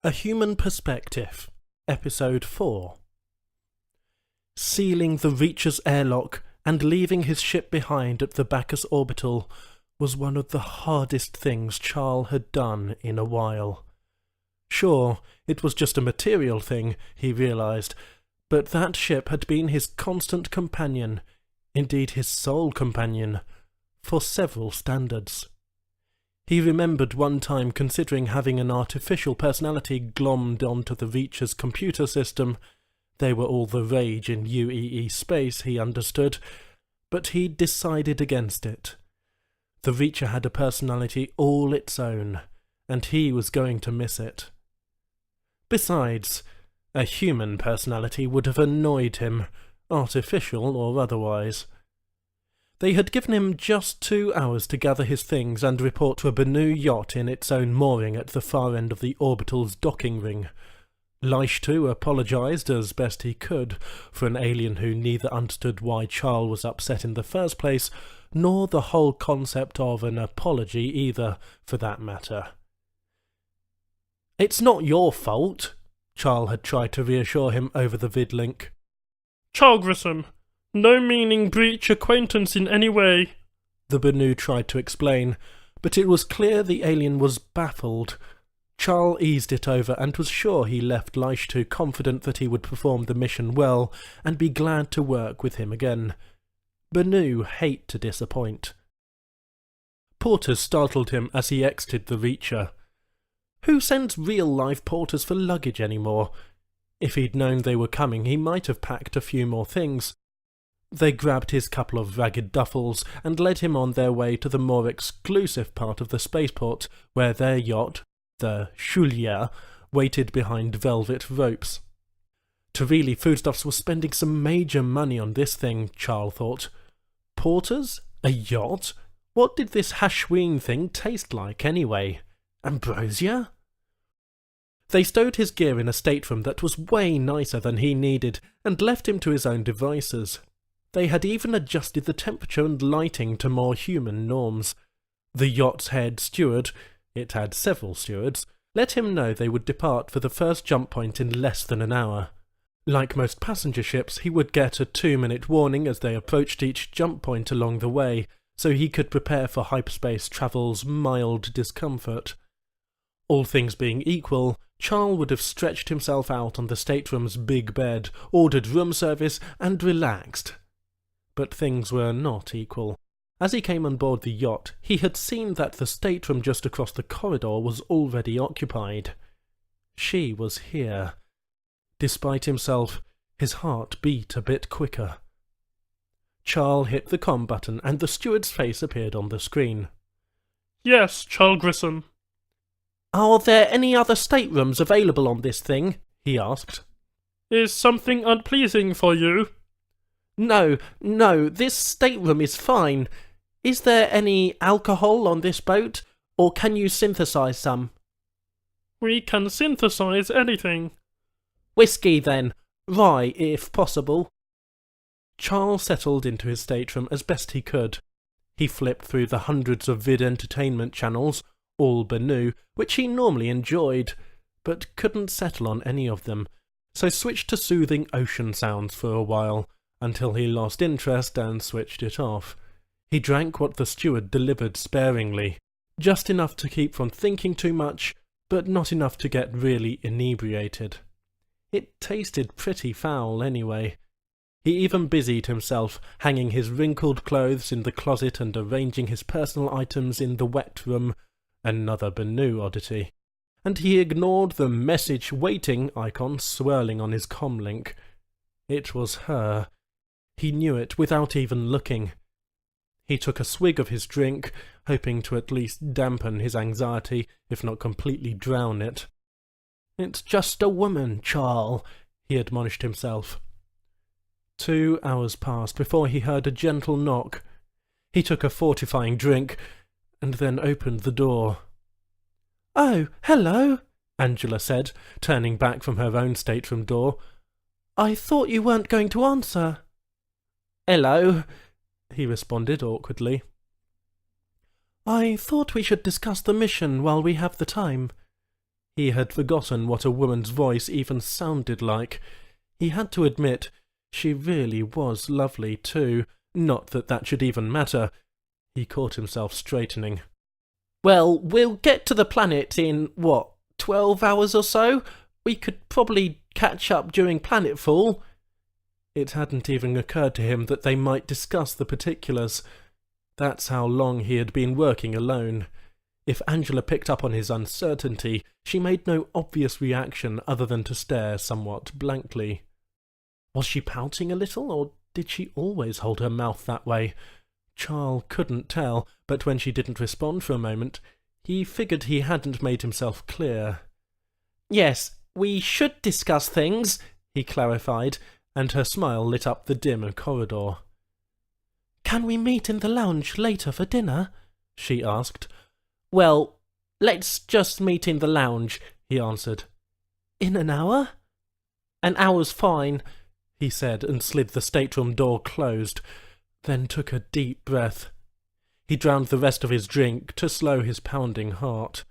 A Human Perspective, Episode 4. Sealing the Reacher's airlock and leaving his ship behind at the Bacchus orbital was one of the hardest things Charles had done in a while. Sure, it was just a material thing, he realized, but that ship had been his constant companion, indeed his sole companion, for several standards. He remembered one time considering having an artificial personality glommed onto the Reacher's computer system. They were all the rage in UEE space, he understood, but he decided against it. The Reacher had a personality all its own, and he was going to miss it. Besides, a human personality would have annoyed him, artificial or otherwise. They had given him just 2 hours to gather his things and report to a Banu yacht in its own mooring at the far end of the orbital's docking ring. Leishtu apologized as best he could for an alien who neither understood why Charles was upset in the first place, nor the whole concept of an apology either, for that matter. "It's not your fault," Charles had tried to reassure him over the vidlink. "Charles Grissom, no meaning breach acquaintance in any way," the Banu tried to explain, but it was clear the alien was baffled. Charles eased it over and was sure he left Leishtu confident that he would perform the mission well and be glad to work with him again. Banu hate to disappoint. Porters startled him as he exited the Reacher. Who sends real-life porters for luggage anymore? If he'd known they were coming, he might have packed a few more things. They grabbed his couple of ragged duffels and led him on their way to the more exclusive part of the spaceport, where their yacht, the Julia, waited behind velvet ropes. Tarili Foodstuffs was spending some major money on this thing, Charles thought. Porters? A yacht? What did this Hashween thing taste like, anyway? Ambrosia? They stowed his gear in a stateroom that was way nicer than he needed, and left him to his own devices. They had even adjusted the temperature and lighting to more human norms. The yacht's head steward, it had several stewards, let him know they would depart for the first jump point in less than an hour. Like most passenger ships, he would get a 2-minute warning as they approached each jump point along the way, so he could prepare for hyperspace travel's mild discomfort. All things being equal, Charles would have stretched himself out on the stateroom's big bed, ordered room service, and relaxed. But things were not equal. As he came on board the yacht, he had seen that the stateroom just across the corridor was already occupied. She was here. Despite himself, his heart beat a bit quicker. Charles hit the comm button and the steward's face appeared on the screen. "Yes, Charles Grissom." "Are there any other staterooms available on this thing?" he asked. "Is something unpleasing for you?" No, this stateroom is fine. Is there any alcohol on this boat, or can you synthesize some?" "We can synthesize anything." "Whiskey, then. Rye, if possible." Charles settled into his stateroom as best he could. He flipped through the hundreds of vid entertainment channels, all Banu, which he normally enjoyed, but couldn't settle on any of them, so switched to soothing ocean sounds for a while, until he lost interest and switched it off. He drank what the steward delivered sparingly, just enough to keep from thinking too much, but not enough to get really inebriated. It tasted pretty foul anyway. He even busied himself, hanging his wrinkled clothes in the closet and arranging his personal items in the wet room, another Banu oddity. And he ignored the message waiting icon swirling on his comlink. It was her. He knew it without even looking. He took a swig of his drink, hoping to at least dampen his anxiety, if not completely drown it. "It's just a woman, Charles," he admonished himself. 2 hours passed before he heard a gentle knock. He took a fortifying drink, and then opened the door. "Oh, hello," Angela said, turning back from her own stateroom door. "I thought you weren't going to answer." "Hello," he responded awkwardly. "I thought we should discuss the mission while we have the time." He had forgotten what a woman's voice even sounded like. He had to admit, she really was lovely too. Not that that should even matter. He caught himself straightening. "Well, we'll get to the planet in, 12 hours or so? We could probably catch up during planetfall." It hadn't even occurred to him that they might discuss the particulars. That's how long he had been working alone. If Angela picked up on his uncertainty, she made no obvious reaction other than to stare somewhat blankly. Was she pouting a little, or did she always hold her mouth that way? Charles couldn't tell, but when she didn't respond for a moment, he figured he hadn't made himself clear. "Yes, we should discuss things," he clarified, and her smile lit up the dim corridor. "Can we meet in the lounge later for dinner?" she asked. "Well, let's just meet in the lounge," he answered. "In an hour?" "An hour's fine," he said, and slid the stateroom door closed, then took a deep breath. He drowned the rest of his drink to slow his pounding heart.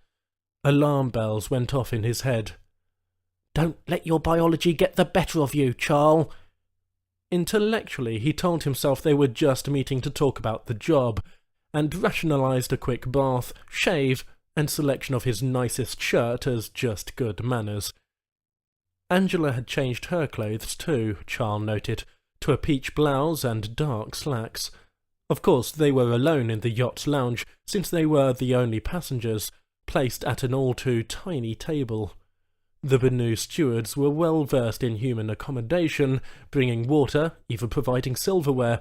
Alarm bells went off in his head. "Don't let your biology get the better of you, Charles." Intellectually, he told himself they were just meeting to talk about the job, and rationalised a quick bath, shave, and selection of his nicest shirt as just good manners. Angela had changed her clothes too, Charles noted, to a peach blouse and dark slacks. Of course, they were alone in the yacht's lounge, since they were the only passengers, placed at an all-too-tiny table. The Banu stewards were well versed in human accommodation, bringing water, even providing silverware,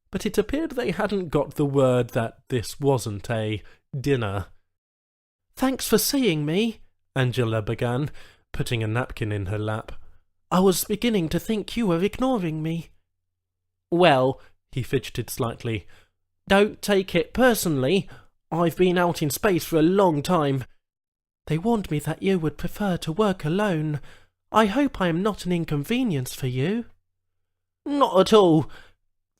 but it appeared they hadn't got the word that this wasn't a dinner. "Thanks for seeing me," Angela began, putting a napkin in her lap. "I was beginning to think you were ignoring me." "Well," he fidgeted slightly, "don't take it personally. I've been out in space for a long time. They warned me that you would prefer to work alone. I hope I am not an inconvenience for you." "Not at all."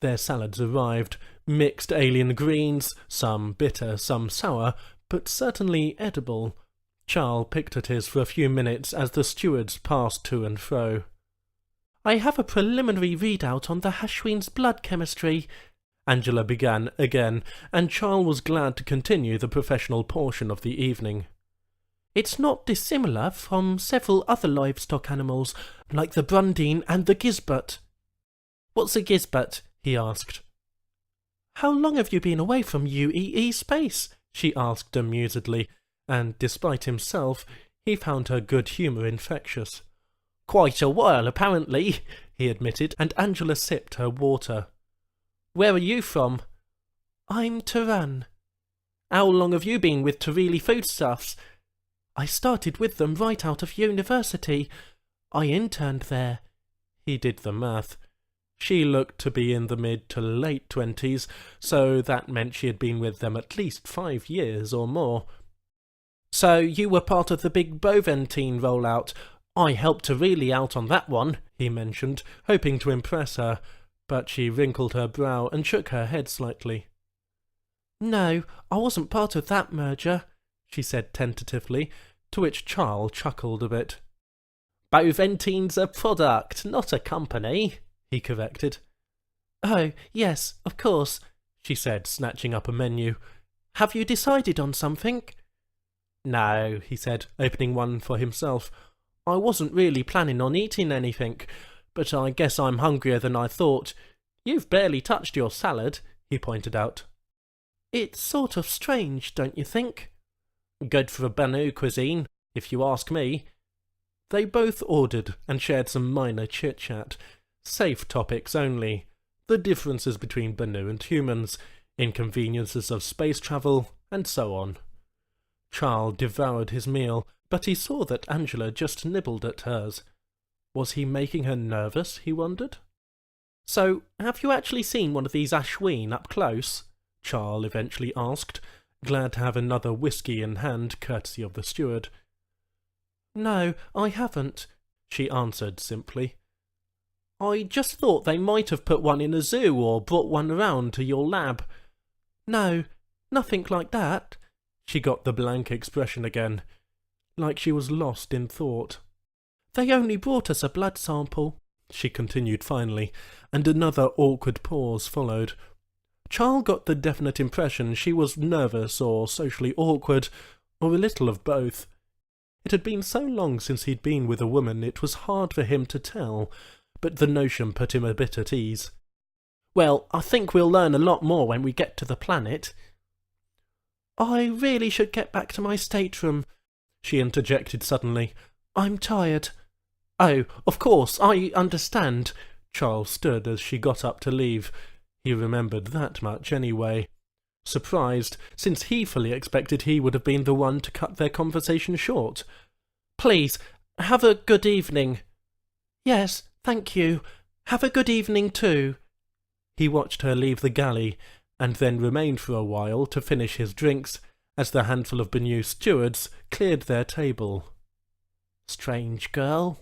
Their salads arrived, mixed alien greens, some bitter, some sour, but certainly edible. Charles picked at his for a few minutes as the stewards passed to and fro. "I have a preliminary readout on the Hashween's blood chemistry," Angela began again, and Charles was glad to continue the professional portion of the evening. "It's not dissimilar from several other livestock animals, like the Brundine and the Gisbert." "What's a Gisbert?" he asked. "How long have you been away from UEE space?" she asked amusedly, and despite himself, he found her good humour infectious. "Quite a while, apparently," he admitted, and Angela sipped her water. "Where are you from?" "I'm Tehran." "How long have you been with Tarili Foodstuffs?" "I started with them right out of university. I interned there." He did the math. She looked to be in the mid to late 20s, so that meant she had been with them at least 5 years or more. "So you were part of the big Boventine rollout. I helped Tarili out on that one," he mentioned, hoping to impress her, but she wrinkled her brow and shook her head slightly. "No, I wasn't part of that merger," she said tentatively, to which Charles chuckled a bit. "Boventine's a product, not a company," he corrected. "Oh, yes, of course," she said, snatching up a menu. "Have you decided on something?" "No," he said, opening one for himself. "I wasn't really planning on eating anything, but I guess I'm hungrier than I thought. You've barely touched your salad," he pointed out. "It's sort of strange, don't you think?" "Good for a Banu cuisine, if you ask me." They both ordered and shared some minor chit-chat. Safe topics only. The differences between Banu and humans, inconveniences of space travel, and so on. Charles devoured his meal, but he saw that Angela just nibbled at hers. Was he making her nervous, he wondered? "So, have you actually seen one of these Ashween up close?" Charles eventually asked, glad to have another whiskey in hand, courtesy of the steward. "No, I haven't," she answered simply. "I just thought they might have put one in a zoo or brought one around to your lab." "No, nothing like that." She got the blank expression again. like she was lost in thought. "They only brought us a blood sample," she continued finally, and another awkward pause followed. Charles got the definite impression she was nervous or socially awkward, or a little of both. It had been so long since he'd been with a woman it was hard for him to tell, but the notion put him a bit at ease. "Well, I think we'll learn a lot more when we get to the planet." "I really should get back to my stateroom," she interjected suddenly. "I'm tired." "Oh, of course, I understand." Charles stood as she got up to leave. He remembered that much anyway. Surprised, since he fully expected he would have been the one to cut their conversation short. "Please, have a good evening." "Yes, thank you. Have a good evening too." He watched her leave the galley, and then remained for a while to finish his drinks as the handful of bemused stewards cleared their table. "Strange girl,"